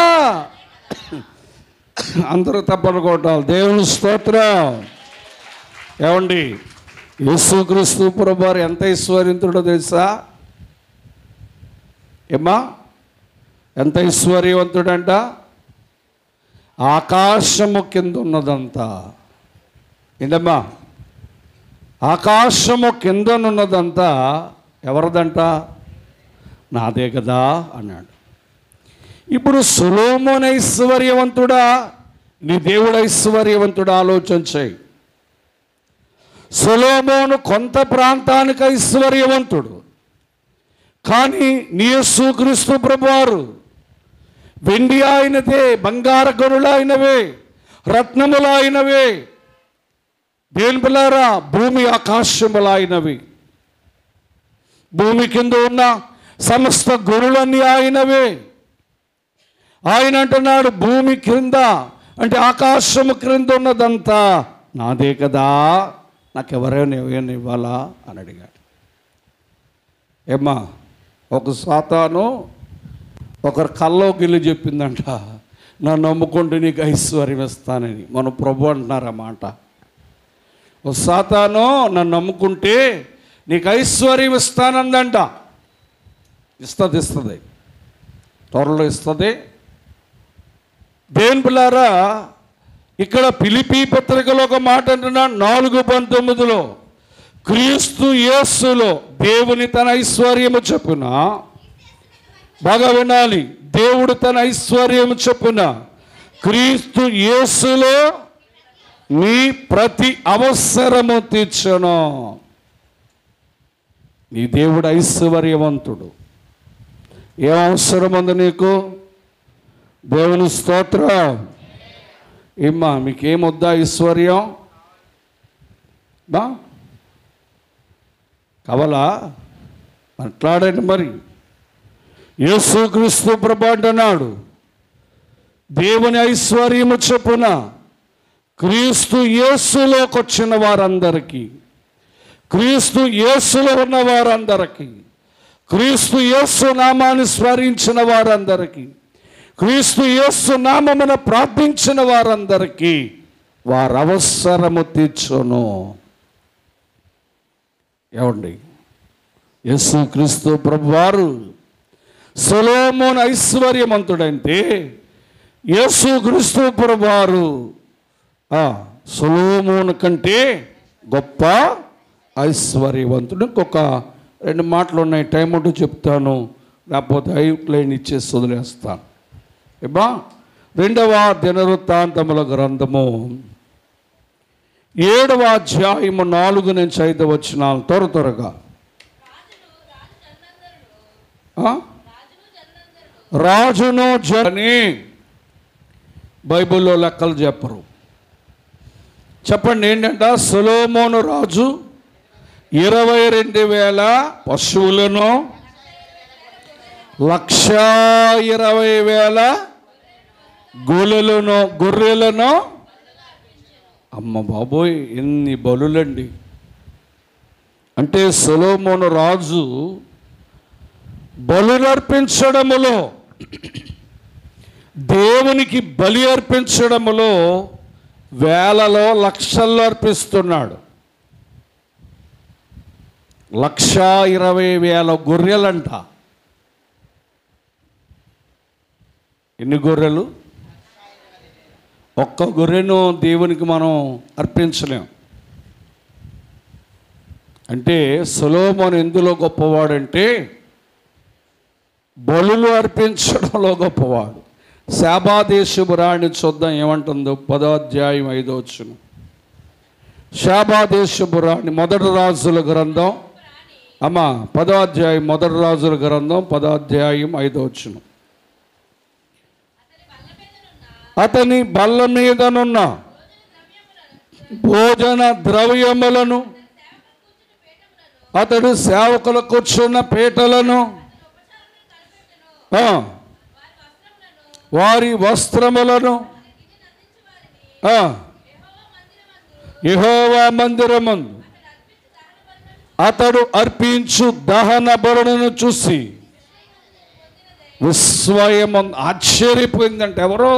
అందరూ తప్పలు కొట్టాలి. దేవుని స్తోత్రం. యేసుక్రీస్తు ప్రభువారు ఎంత ఐశ్వర్యవంతుడో తెలుసా? ఏమ్మా, ఎంత ఐశ్వర్యవంతుడంట? ఆకాశము కింద ఉన్నదంతా. ఏంటమ్మా? ఆకాశము కిందనున్నదంతా ఎవరిదంట? నాదే కదా అన్నాడు. ఇప్పుడు సొలొమోను ఐశ్వర్యవంతుడా, నీ దేవుడు ఐశ్వర్యవంతుడా? ఆలోచన చేయి. సొలొమోను కొంత ప్రాంతానికి ఐశ్వర్యవంతుడు, కానీ నీ యేసుక్రీస్తు ప్రభువారు వెండి ఆయనదే, బంగార గనులు ఆయనవే, రత్నములు ఆయనవే, దేని పిల్లారా భూమి ఆకాశములు ఆయనవి, భూమి కింద ఉన్న సమస్త గనులన్నీ ఆయనవే. ఆయన అంటున్నాడు భూమి క్రింద అంటే ఆకాశము క్రింద ఉన్నదంతా నాదే కదా, నాకెవరైనా ఏమైనా ఇవ్వాలా అని అడిగాడు. ఏమ్మా, ఒక సాతాను ఒకరు కల్లోకి చెప్పిందంట, నన్ను నమ్ముకుంటూ నీకు ఐశ్వర్యం ఇస్తానని. మన ప్రభు అంటున్నారన్నమాట. ఒక సాతాను నన్ను నమ్ముకుంటే నీకు ఐశ్వర్యం ఇస్తానందంట. ఇస్తుంది, త్వరలో ఇస్తుంది. దేవుని పిల్లారా, ఇక్కడ ఫిలిప్పీ పత్రికలో ఒక మాట అంటున్నాడు 4:19, క్రీస్తు యేసులో దేవుని తన ఐశ్వర్యము చొప్పున, బాగా వినాలి, దేవుడు తన ఐశ్వర్యము చొప్పున క్రీస్తు యేసులో నీ ప్రతి అవసరము తీర్చును. నీ దేవుడు ఐశ్వర్యవంతుడు. ఏం అవసరం ఉంది నీకు? దేవుని స్తోత్రం. ఏమ్మా, మీకేమొద్దా ఐశ్వర్యం? బా కావాలా? మాట్లాడండి. మరి యేసుక్రీస్తు ప్రభు అంటున్నాడు దేవుని ఐశ్వర్యము చొప్పున క్రీస్తు యేసులోకి వచ్చిన వారందరికీ, క్రీస్తు యేసులో ఉన్న వారందరికీ, క్రీస్తు యేసు నామాన్ని స్మరించిన వారందరికీ, క్రీస్తు యేసు నామమున ప్రార్థించిన వారందరికీ వారి అవసరము తీర్చును. ఏమండి, యేసుక్రీస్తు ప్రభువారు సొలొమోను ఐశ్వర్యవంతుడంటే యేసుక్రీస్తు ప్రభువారు సొలొమోను కంటే గొప్ప ఐశ్వర్యవంతుడు. ఇంకొక 2 మాటలు ఉన్నాయి, టైం ఉంటూ చెప్తాను, లేకపోతే అవుట్లైన్ ఇచ్చేసి వదిలేస్తాను. ఏమా, 2వ దినవృత్తాంతముల గ్రంథము 7వ అధ్యాయము 4 నుంచి 5 వచనాలు త్వరగా. రాజును జని బైబిల్లో లెక్కలు చెప్పరు. చెప్పండి ఏంటంట? సొలొమోను రాజు 22,000 పశువులను, 1,20,000 గొర్రెలను. అమ్మ బాబోయ్, ఎన్ని బలులండి! అంటే సొలొమోను రాజు బలులర్పించడములో, దేవునికి బలి అర్పించడములో వేలలో లక్షల్లో అర్పిస్తున్నాడు. 1,20,000 గొర్రెలంట. ఎన్ని గొర్రెలు? ఒక్క గొర్రెను దేవునికి మనం అర్పించలేం. అంటే సొలొమోను ఎందులో గొప్పవాడంటే బలులు అర్పించడంలో గొప్పవాడు. శాబాదేశపు రాణి చూద్దాం ఏమంటుందో, 10వ అధ్యాయం 5వ వచనం. శాబాదేశపు రాణి, మొదటి రాజుల గ్రంథం, 10వ అధ్యాయం, మొదటి రాజుల గ్రంథం 10వ అధ్యాయం 5వ వచనం. అతని బల్ల మీదనున్న భోజన ద్రవ్యములను, అతడు సేవకులు కూర్చున్న పీటలను, వారి వస్త్రములను యెహోవా మందిరమందు అతడు అర్పించు దహన బలులను చూసి విస్మయం ఆశ్చర్యపోయిందంటే ఎవరో?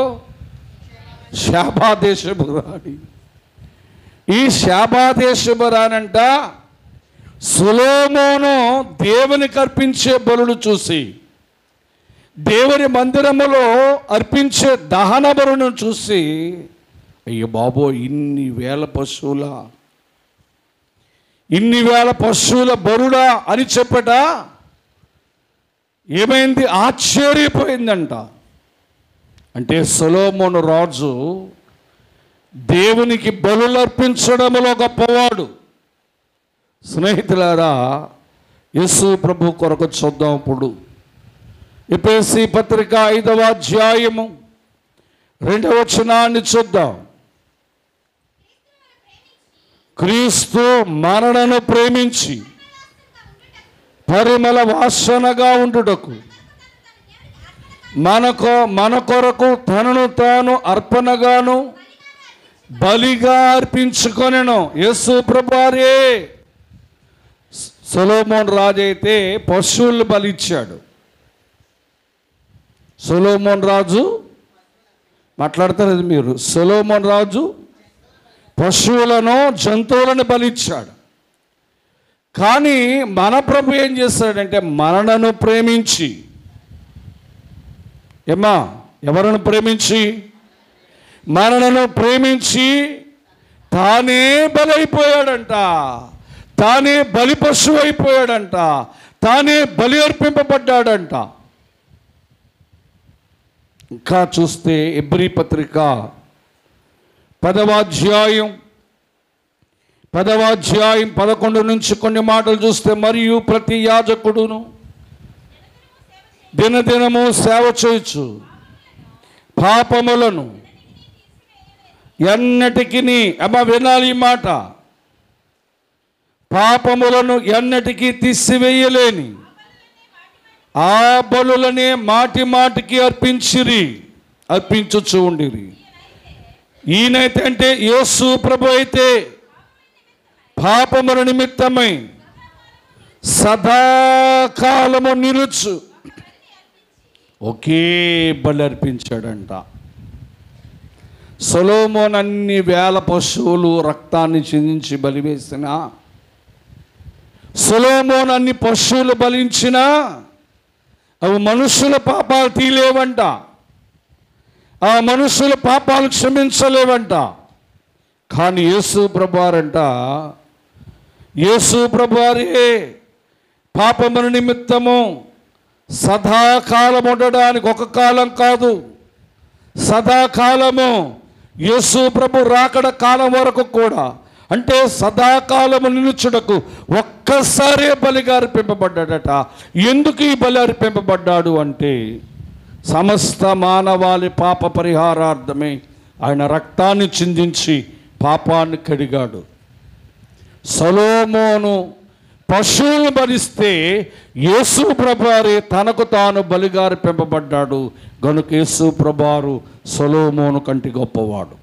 శాబాదేశపు రాణి. ఈ శాబాదేశపు రాణంట సొలొమోను దేవునికి అర్పించే బలులు చూసి, దేవుని మందిరములో అర్పించే దహన బలులను చూసి, అయ్యో బాబో, ఇన్ని వేల పశువుల, ఇన్ని వేల పశువుల బరుడా అని చెప్పట ఏమైంది? ఆశ్చర్యపోయిందంట. అంటే సొలొమోను రాజు దేవునికి బలులు అర్పించడంలో గొప్పవాడు. స్నేహితులారా, యేసు ప్రభు కొరకు చూద్దాం. ఇప్పుడు ఎఫెసీ పత్రిక 5వ అధ్యాయము 2వ వచనాన్ని చూద్దాం. క్రీస్తు మరణను ప్రేమించి పరిమళ వాసనగా ఉండుటకు మన కొరకు తనను తాను అర్పణగాను బలిగా అర్పించుకొనెను. యేసు ప్రభువారే. సొలొమోను రాజు అయితే పశువులు బలిచ్చాడు. సొలొమోను రాజు మాట్లాడతారు మీరు. సొలొమోను రాజు పశువులను జంతువులను బలిచ్చాడు. కానీ మన ప్రభు ఏం చేస్తాడంటే మనలను ప్రేమించి, ఎవరిని ప్రేమించి? మనలను ప్రేమించి తానే బలైపోయాడంట. తానే బలి పశువు అయిపోయాడంట. తానే బలి అర్పింపబడ్డాడంట. ఇంకా చూస్తే హెబ్రీ పత్రిక 10వ అధ్యాయం 11 నుంచి కొన్ని మాటలు చూస్తే, మరియు ప్రతి యాజకుడును దినదినము సేవ చేయొచ్చు పాపములను ఎన్నటికి వినాలి ఈ మాట, పాపములను ఎన్నటికీ తీసివేయలేని ఆ బలులనే మాటి మాటికి అర్పించుచు ఉండిరి. ఈయనైతే అంటే యేసు ప్రభు అయితే పాపముల నిమిత్తమై సదాకాలము నిలుచు ఒకే బలి అర్పించాడంట. సొలొమోను అన్ని వేల పశువులు రక్తాన్ని చిందించి బలివేసిన, సొలొమోను అన్ని పశువులు బలించినా అవి మనుషుల పాపాలు తీయలేవంట. ఆ మనుషుల పాపాలు క్షమించలేవంట. కానీ యేసు ప్రభువారంట, యేసు ప్రభువారే పాపముల నిమిత్తము సదాకాలం ఉండడానికి, ఒక కాలం కాదు, సదాకాలము యేసు ప్రభు రాకడ కాలం వరకు కూడా, అంటే సదాకాలము నిలుచుటకు ఒక్కసారే బలిగా అర్పింపబడ్డాడట. ఎందుకు ఈ బలి అర్పింపబడ్డాడు అంటే సమస్త మానవాళి పాప పరిహారార్థమే ఆయన రక్తాన్ని చిందించి పాపాన్ని కడిగాడు. సొలొమోను పశువులను బలిస్తే యేసు ప్రభువారే తనకు తాను బలిగా అర్పింపబడ్డాడు. గనుక యేసు ప్రభువారు సొలొమోను కంటే గొప్పవాడు.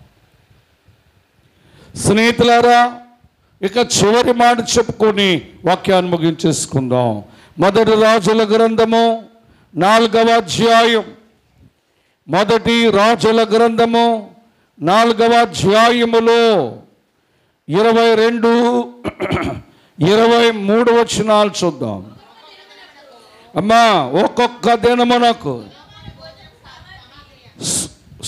స్నేహితులారా, ఇక చివరి మాట చెప్పుకొని వాక్యాన్ని ముగించేసుకుందాం. మొదటి రాజుల గ్రంథము 4వ అధ్యాయం, మొదటి రాజుల గ్రంథము 4వ అధ్యాయములో 22, 23 వచనాలు చూద్దాం. అమ్మా, ఒక్కొక్క దినమునకు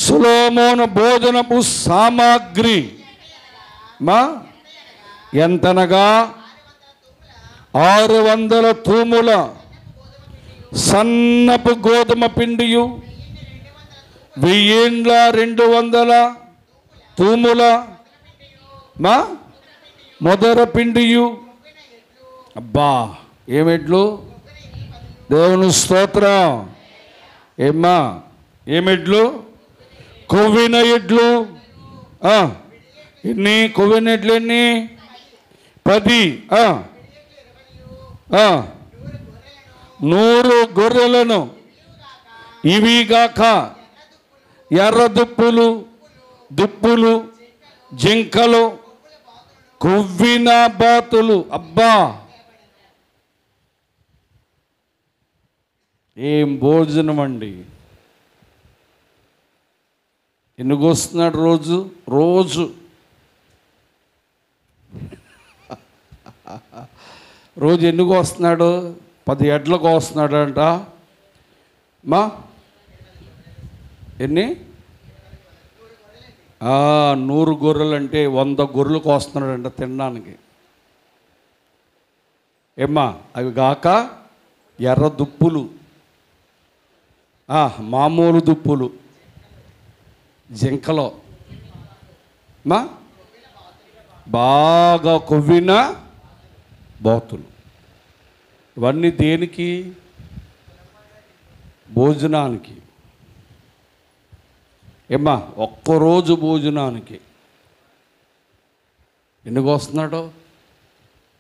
సొలొమోను భోజనపు సామాగ్రి ఎంతనగా 600 తూముల సన్నపు గోధుమ పిండియు 1200 తూముల మొదర పిండియు. అబ్బా, ఏమెడ్లు! దేవుని స్తోత్రం. ఏమెడ్లు? కొవ్విన ఎడ్లు. ఎన్ని కొవ్విన ఎడ్లు? ఎన్ని? 10. 100 గొర్రెలను, ఇవిగాక ఎర్ర దుప్పులు, జింకలు, కొవ్విన బాతులు. అబ్బా, ఏం భోజనం అండి! ఎన్ని కోస్తున్నాడు రోజు? రోజు ఎన్ని కోస్తున్నాడు? 10 ఎడ్లు కోస్తున్నాడంట. ఎన్ని? 100 గొర్రెలు అంటే 100 గొర్రెలు కోస్తున్నాడంట తినడానికి. ఏమ్మా అవి గాక ఎర్ర దుప్పులు, మామూలు దుప్పులు, జింకలో మా బాగా కొవ్విన బాతులు. ఇవన్నీ దేనికి? భోజనానికి. ఏమ్మా ఒక్కరోజు భోజనానికి ఎందుకు వస్తున్నాడో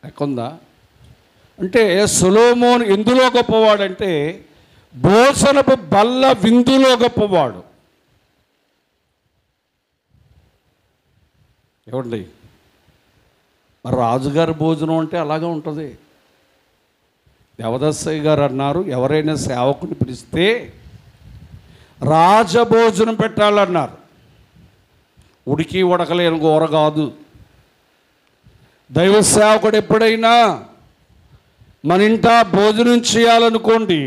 ఎక్కుందా? అంటే సొలొమోను ఎందులో గొప్పవాడంటే భోజనపు బల్ల విందులో గొప్పవాడు. ఏమండి, మరి రాజుగారి భోజనం అంటే అలాగే ఉంటుంది. దేవదాసయ్య గారు అన్నారు, ఎవరైనా సేవకుని పిలిస్తే రాజభోజనం పెట్టాలన్నారు. ఉడికి ఉడకలేని కూర కాదు. దైవ సేవకుడు ఎప్పుడైనా మన ఇంట భోజనం చేయాలనుకోండి,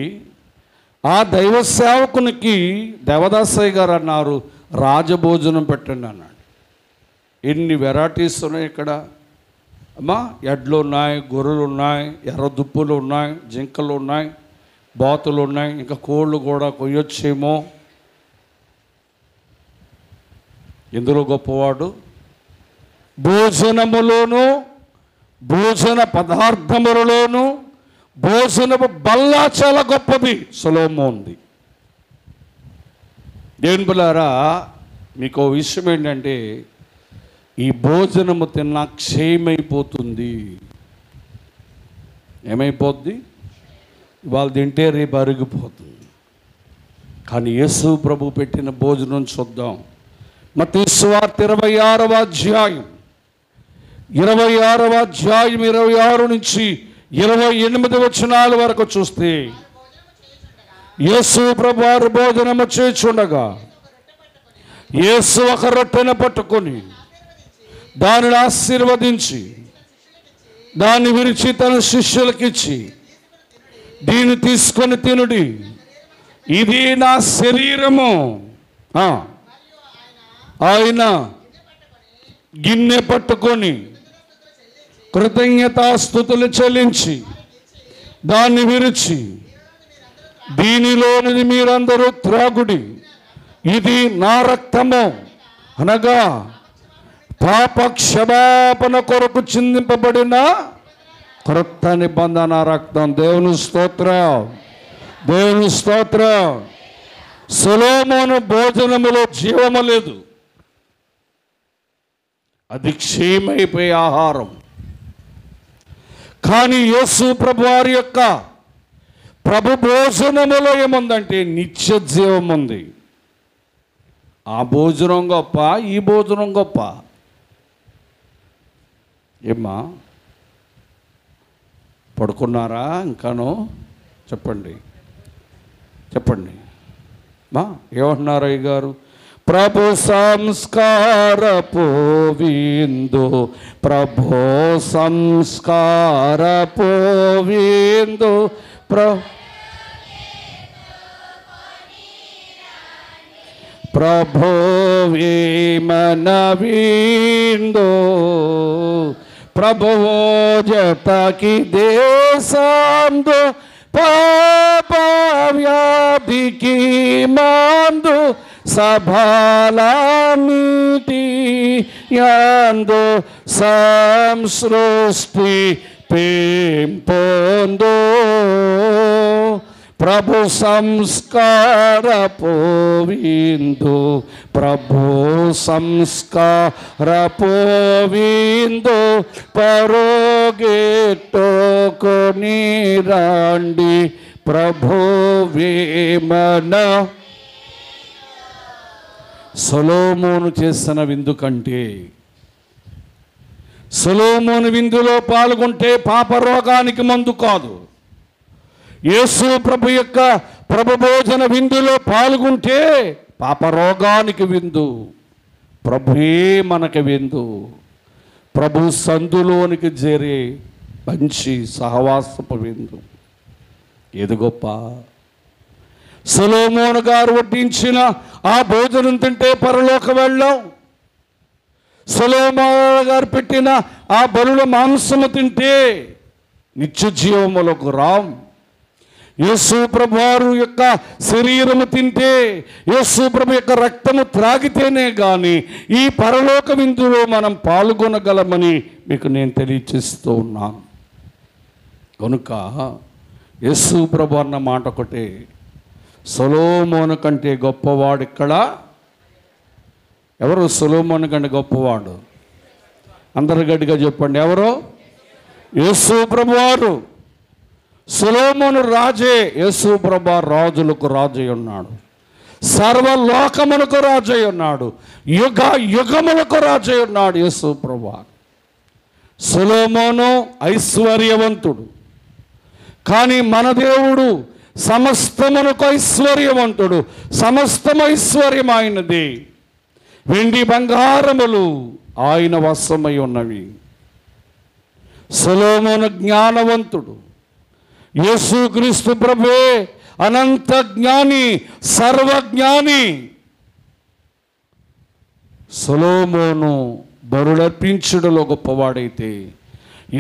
ఆ దైవ సేవకునికి దేవదాసయ్య గారు అన్నారు, రాజభోజనం పెట్టండి అన్నాడు. ఎన్ని వెరైటీస్ ఉన్నాయి ఇక్కడ అమ్మా! ఎడ్లు ఉన్నాయి, గొర్రెలు ఉన్నాయి, ఎర్ర దుప్పులు ఉన్నాయి, జింకలు ఉన్నాయి, బాతులు ఉన్నాయి, ఇంకా కోళ్ళు కూడా కొయ్యొచ్చేమో. ఎందులో గొప్పవాడు? భోజనములోను, భోజన పదార్థములలోను, భోజనపు బల్ల చాలా గొప్పది సొలొమోనుది. దేవుని బిడ్డలారా, మీకు విషయం ఏంటంటే ఈ భోజనము తిన్నా క్షయమైపోతుంది. ఏమైపోద్ది? ఇవాళ తింటే రేపు అరిగిపోతుంది. కానీ యేసు ప్రభు పెట్టిన భోజనం చూద్దాం. మత్తయి సువార్త 26వ అధ్యాయం 26 నుంచి 28 వచనాల వరకు చూస్తే, యేసు ప్రభు వారు భోజనము చేయుచుండగా యేసు ఒక రొట్టెను పట్టుకొని దానిని ఆశీర్వదించి దాన్ని విరిచి తన శిష్యులకిచ్చి, దీన్ని తీసుకొని తినుడి, ఇది నా శరీరము. ఆయన గిన్నె పట్టుకొని కృతజ్ఞతాస్తుతులు చెల్లించి దాన్ని విరిచి, దీనిలోనిది మీరందరూ త్రాగుడి, ఇది నా రక్తము, అనగా పాప క్షమాపణ కొరకు చిందింపబడిన క్రొత్త నిబంధన రక్తం. దేవుని స్తోత్రం, దేవుని స్తోత్రం. సొలొమోను భోజనములో జీవము లేదు, అది క్షయమైపోయే ఆహారం. కానీ యేసు ప్రభు వారి యొక్క ప్రభు భోజనములో ఏముందంటే నిత్య జీవం ఉంది. ఆ భోజనం గొప్ప, ఈ భోజనం గొప్ప. ఏమ్మా పడుకున్నారా? ఇంకానో చెప్పండి, చెప్పండి మా ఏమంటున్నారు అయ్య గారు? ప్రభు సంస్కారపు విందు, ప్రభు సంస్కారపు విందు, ప్రభు విమన విందు, ప్రభువో జతకి దేశందు, పాప వ్యాధికి మందు, సభాలన్నిటి యందు సంసృష్టి పెంపొందు, ప్రభు సంస్కారపు విందు, ప్రభు సంస్కారపు విందు, పరుగెట్టుకొని రండి ప్రభు విమన. సొలొమోను చేసిన విందు కంటే, సొలొమోను విందులో పాల్గొంటే పాప రోగానికి మందు కాదు. యేసు ప్రభు యొక్క ప్రభు భోజన విందులో పాల్గొంటే పాప రోగానికి విందు. ప్రభుయే మనకి విందు. ప్రభు సందులోనికి చేరే మంచి సహవాసపు విందు. ఏది గొప్ప? సొలొమోను గారు వడ్డించిన ఆ భోజనం తింటే పరలోక వెళ్ళాం. సొలొమోను గారు పెట్టిన ఆ బలుల మాంసము తింటే నిత్య జీవములకు రాం. యేసు ప్రభువారు యొక్క శరీరము తింటే, యేసు ప్రభు యొక్క రక్తము త్రాగితేనే కానీ ఈ పరలోక విందులో మనం పాల్గొనగలమని మీకు నేను తెలియచేస్తూ ఉన్నాను. కనుక యేసు ప్రభు అన్న మాట ఒకటే, సొలొమోను కంటే గొప్పవాడు ఇక్కడ ఎవరు? సొలొమోను కంటే గొప్పవాడు అందరు గట్టిగా చెప్పండి. ఎవరు? యేసు ప్రభువారు. సొలొమోను రాజే, యేసు ప్రభు రాజులకు రాజై ఉన్నాడు, సర్వలోకములకు రాజై ఉన్నాడు, యుగ యుగములకు రాజై ఉన్నాడు యేసు ప్రభు. సొలొమోను ఐశ్వర్యవంతుడు, కానీ మన దేవుడు సమస్తమునకు ఐశ్వర్యవంతుడు. సమస్తం ఐశ్వర్యం ఆయనది. వెండి బంగారములు ఆయన వశమై ఉన్నవి. సొలొమోను జ్ఞానవంతుడు, యేసుక్రీస్తు ప్రభువే అనంత జ్ఞాని, సర్వజ్ఞాని. సొలొమోను బలులర్పించుటలో గొప్పవాడైతే,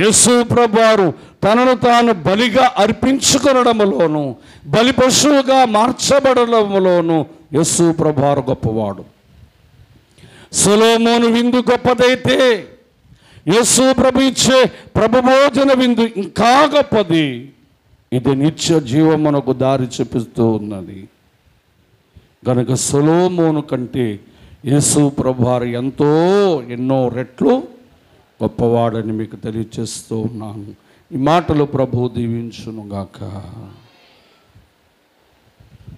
యేసు ప్రభువారు తనను తాను బలిగా అర్పించుకొనడములోను, బలి పశువుగా మార్చబడడంలోను యేసు ప్రభువారు గొప్పవాడు. సొలొమోను విందు గొప్పదైతే, యేసు ప్రభు ఇచ్చే ప్రభు భోజన విందు ఇంకా గొప్పది. ఇది నిత్య జీవమునకు దారి చూపిస్తూ ఉన్నది. కనుక సొలొమోను కంటే యేసు ప్రభువారు ఎన్నో రెట్లు గొప్పవాడని మీకు తెలియచేస్తూ ఉన్నాను. ఈ మాటలు ప్రభువు దీవించునుగాక.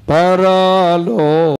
పరాలో